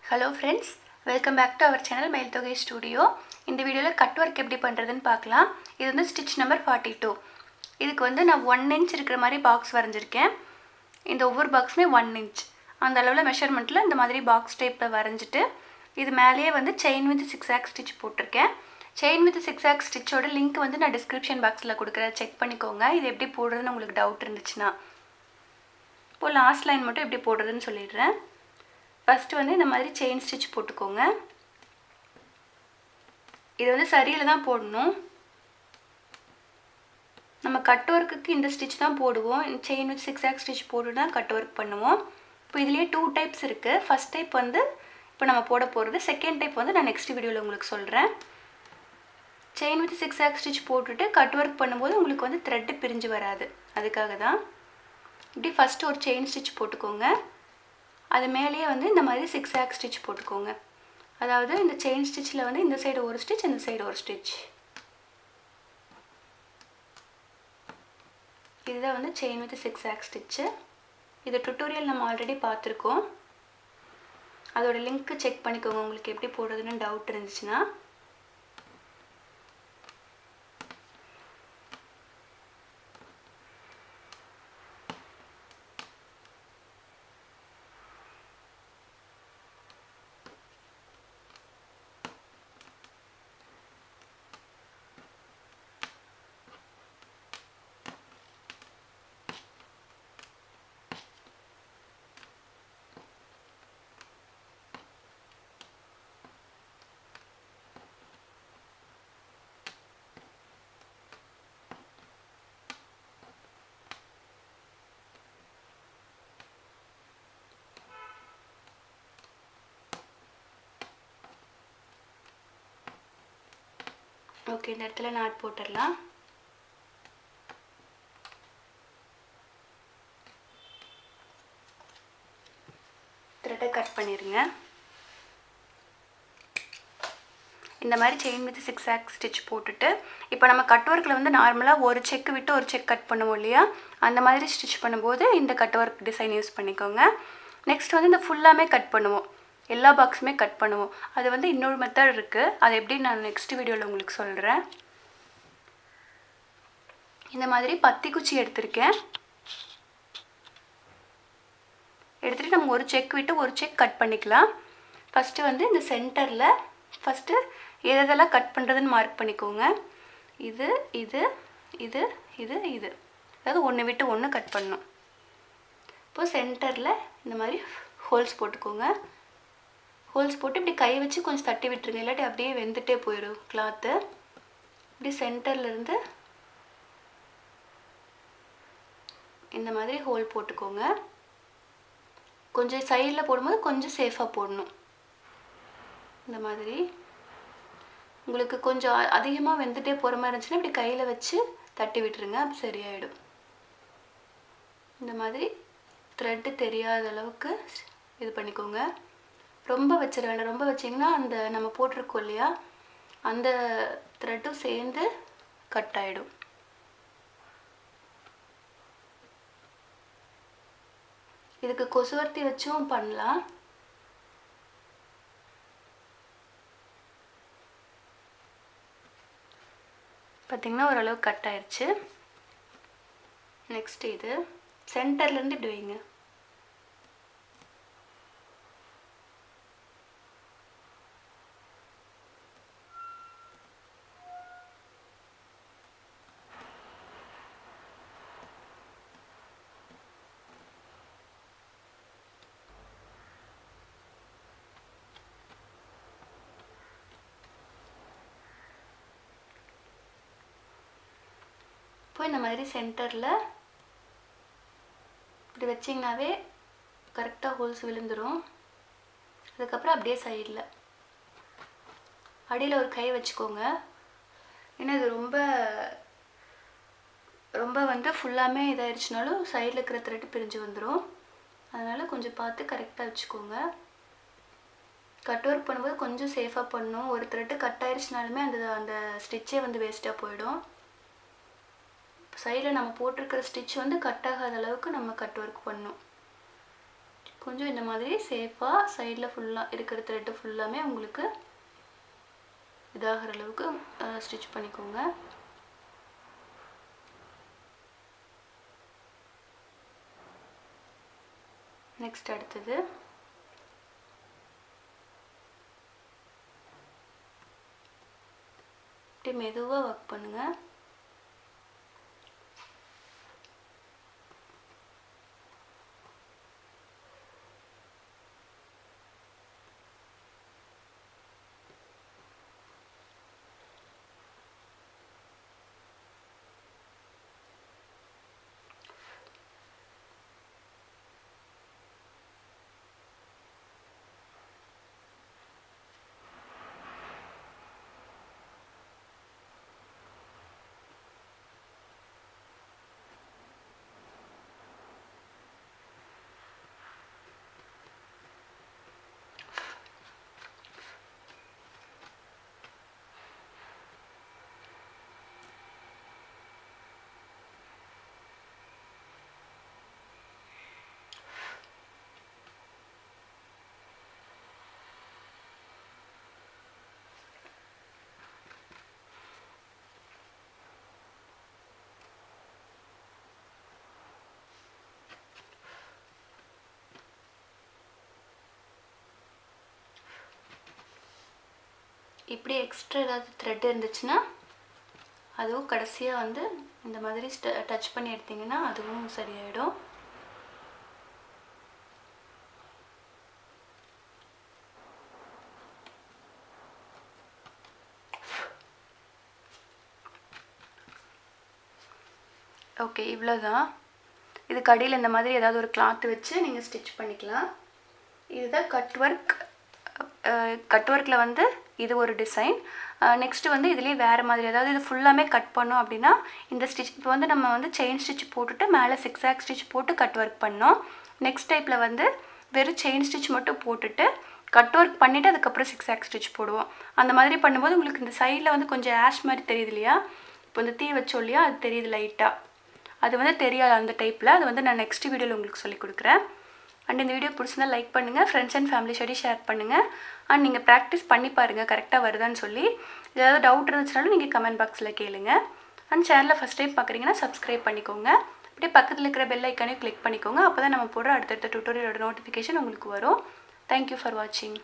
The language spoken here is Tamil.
Hello friends, welcome back to our channel Mayilthohai Studio. இந்த வீடியோல கட் வர்க் எப்படி பண்றதுன்னு பார்க்கலாம். இது வந்து ஸ்டிட்ச் நம்பர் 42. இதுக்கு வந்து நான் 1 inch இருக்கிற மாதிரி பாக்ஸ் வரைஞ்சிருக்கேன். இந்த ஒவ்வொரு பாக்ஸ்மே 1 inch. அந்த அளவுல மெஷர்மென்ட்ல இந்த மாதிரி பாக்ஸ் டைப்ல வரைஞ்சிட்டு இது மேலேயே வந்து செயின் வித் zigzag ஸ்டிட்ச் போட்டுருக்கேன். செயின் வித் zigzag ஸ்டிட்சோட லிங்க் வந்து நான் டிஸ்கிரிப்ஷன் பாக்ஸ்ல கொடுக்கிறேன். செக் பண்ணிக்கோங்க. இது எப்படி போடுறதுன்னு உங்களுக்கு டவுட் இருந்துச்சுனா. இப்போ லாஸ்ட் லைன் மட்டும் எப்படி போடுறதுன்னு சொல்லிடுறேன். First வந்து இந்த மாதிரி செயின் ஸ்டிட்ச் போட்டுக்கோங்க. இது வந்து சரியில தான் போடணும். நம்ம கட் வர்க்குக்கு இந்த ஸ்டிட்ச் தான் போடுவோம். செயின் வித் zigzag ஸ்டிட்ச் போட்டு தான் கட் வர்க் பண்ணுவோம். இப்போ இதுலயே 2 டைப்ஸ் இருக்கு. ஃபர்ஸ்ட் டைப் வந்து இப்போ நம்ம போட போறது. செகண்ட் டைப் வந்து நான் நெக்ஸ்ட் வீடியோல உங்களுக்கு சொல்றேன். செயின் வித் zigzag ஸ்டிட்ச் போட்டுட்டு கட் வர்க் பண்ணும்போது உங்களுக்கு வந்து த்ரெட் பிரிஞ்சு வராது. அதுக்காக தான். இப்படி ஃபர்ஸ்ட் ஒரு செயின் ஸ்டிட்ச் போட்டுக்கோங்க. அது மேலேயே வந்து இந்த மாதிரி zigzag ஸ்டிட்ச் போட்டுக்கோங்க. அதாவது இந்த செயின் ஸ்டிட்ச்ல வந்து இந்த சைடு ஒரு ஸ்டிட்ச் இந்த சைடு ஒரு ஸ்டிட்ச். இதுதான் வந்து செயின் வித் zigzag ஸ்டிட்ச். இது டுட்டோரியல் நம்ம ஆல்ரெடி பார்த்திருக்கோம். அதோட லிங்க் செக் பண்ணிக்கோங்க உங்களுக்கு எப்படி போடுறதுன்னு டவுட் இருந்துச்சுனா. ஓகே, இந்த இடத்துல நாட் போட்டுடலாம். த்ரெட்டை கட் பண்ணிருங்க. இந்த மாதிரி செயின் வித் zigzag ஸ்டிட்ச் போட்டுட்டு இப்போ நம்ம கட் வர்க்ல வந்து நார்மலா ஒரு செக் விட்டு ஒரு செக் கட் பண்ணுவோம் இல்லையா, அந்த மாதிரி ஸ்டிட்ச் பண்ணும்போது இந்த கட் வர்க் டிசைன் யூஸ் பண்ணிக்கோங்க. நெக்ஸ்ட் வந்து இந்த ஃபுல்லாமே கட் பண்ணுவோம். எல்லா பாக்ஸுமே கட் பண்ணுவோம். அது வந்து இன்னொரு மெத்தட் இருக்கு. அது எப்படி நான் நெக்ஸ்ட் வீடியோல உங்களுக்கு சொல்றேன். இந்த மாதிரி பத்தி குச்சி எடுத்துர்க்கேன். எடுத்துட்டு நம்ம ஒரு செக் விட்டு ஒரு செக் கட் பண்ணிக்கலாம். ஃபர்ஸ்ட் வந்து இந்த சென்டர்ல ஃபர்ஸ்ட் எதெல்லாம் கட் பண்றதுன்னு மார்க் பண்ணிக்கோங்க. இது இது இது இது இது. அதாவது ஒன்னு விட்டு ஒன்னு கட் பண்ணனும். இப்போ சென்டர்ல இந்த மாதிரி ஹோல்ஸ் போட்டுக்கோங்க. ஹோல்ஸ் போட்டு இப்படி கை வச்சு கொஞ்சம் தட்டி விட்டுருங்க. இல்லாட்டி அப்படியே வெந்துட்டே போயிடும் கிளாத். இப்படி சென்டர்ல இருந்து இந்த மாதிரி ஹோல் போட்டுக்கோங்க. கொஞ்சம் சைடுல போடும்போது கொஞ்சம் சேஃபா போடணும். இந்த மாதிரி உங்களுக்கு கொஞ்சம் அதிகமா வெந்துட்டே போற மாதிரி இருந்துச்சுனா இப்படி கையில வச்சு தட்டி விட்டுருங்க. அப்ப சரியாயிடும். இந்த மாதிரி த்ரெட் தெரியாத அளவுக்கு இது பண்ணிக்கோங்க. ரொம்ப வச்சிர வேண்டாம். ரொம்ப வச்சீங்கன்னா அந்த நம்ம போட்டுருக்கோம் இல்லையா, அந்த த்ரெட்டும் சேர்ந்து கட் ஆயிடும். இதுக்கு கொசுவர்த்தி வச்சும் பண்ணலாம். பாத்தீங்கன்னா ஓரளவு கட் ஆயிருச்சு. நெக்ஸ்ட் இது சென்டர்ல இருந்து இப்படி வைங்க. இப்போ இந்த மாதிரி சென்டர்ல இப்படி வச்சீங்கனாவே கரெக்டா ஹோல்ஸ் விழுந்துரும். அதுக்கு அப்புறம் அப்படியே சைடுல அடியில ஒரு கை வச்சுக்கோங்க. ஏன்னா இது ரொம்ப வந்து ஃபுல்லாமே இதாயிருச்சுனாலும் சைடுல இருக்கிற த்ரெட் பிரிஞ்சு வந்துரும். அதனால கொஞ்சம் பார்த்து கரெக்டா வச்சுக்கோங்க. கட் வர்க் பண்ணும்போது கொஞ்சம் சேஃபா பண்ணணும். ஒரு த்ரெட் கட் ஆயிருச்சுனாலுமே அந்த ஸ்டிட்சே வந்து வேஸ்டா போய்டும். சைடுல நம்ம போட்டுருக்கிற ஸ்டிட்ச் வந்து கட் ஆகாத அளவுக்கு நம்ம கட் வர்க் பண்ணணும். கொஞ்சம் இந்த மாதிரி சேஃபாக சைடில் ஃபுல்லாக இருக்கிற த்ரெட்டு ஃபுல்லாமே உங்களுக்கு இதாகிற அளவுக்கு ஸ்டிச் பண்ணிக்கோங்க. நெக்ஸ்ட் அடுத்தது இப்படி மெதுவாக ஒர்க் பண்ணுங்கள். இப்படி எக்ஸ்ட்ரா ஏதாவது த்ரெட் இருந்துச்சுன்னா அதுவும் கடைசியாக வந்து இந்த மாதிரி டச் பண்ணி எடுத்திங்கன்னா அதுவும் சரியாயிடும். ஓகே, இவ்வளோதான். இதுக்கு அடியில் இந்த மாதிரி ஏதாவது ஒரு கிளாத் வச்சு நீங்கள் ஸ்டிச் பண்ணிக்கலாம். இதுதான் கட் ஒர்க். கட் ஒர்க்கில் வந்து இது ஒரு டிசைன். நெக்ஸ்ட்டு வந்து இதுலேயே வேறு மாதிரி, அதாவது இது ஃபுல்லாமே கட் பண்ணோம் அப்படின்னா இந்த ஸ்டிச் இப்போ வந்து நம்ம வந்து செயின் ஸ்டிச் போட்டுட்டு மேலே சிக்ஸாக் ஸ்டிச் போட்டு கட் ஒர்க் பண்ணோம். நெக்ஸ்ட் டைப்பில் வந்து வெறும் செயின் ஸ்டிச் மட்டும் போட்டுட்டு கட் ஒர்க் பண்ணிவிட்டு அதுக்கப்புறம் சிக்ஸாக் ஸ்டிச் போடுவோம். அந்த மாதிரி பண்ணும்போது உங்களுக்கு இந்த சைடில் வந்து கொஞ்சம் ஆஷ் மாதிரி தெரியுது இல்லையா, இப்போ இந்த தீ வச்சோம் இல்லையா, அது தெரியுது லைட்டாக. அது வந்து தெரியாது அந்த டைப்பில். அது வந்து நான் நெக்ஸ்ட் வீடியோவில் உங்களுக்கு சொல்லிக் கொடுக்குறேன். அண்ட் இந்த வீடியோ பிடிச்சிருந்தா லைக் பண்ணுங்கள், friends and family shady share பண்ணுங்கள். அண்ட் நீங்கள் ப்ராக்டிஸ் பண்ணி பாருங்கள் கரெக்டாக வருதான்னு சொல்லி. ஏதாவது டவுட் இருந்துச்சுனாலும் நீங்கள் கமெண்ட் பாக்ஸில் கேளுங்க. அண்ட் சேனலை ஃபஸ்ட் டைம் பார்க்குறீங்கன்னா சப்ஸ்கிரைப் பண்ணிக்கோங்க. அப்படியே பக்கத்தில் இருக்கிற பெல் ஐக்கானே கிளிக் பண்ணிக்கோங்க. அப்போ தான் நம்ம போடுற அடுத்தடுத்த டியூட்டோரியலோட நோட்டிஃபிகேஷன் உங்களுக்கு வரும். தேங்க்யூ ஃபார் வாட்சிங்.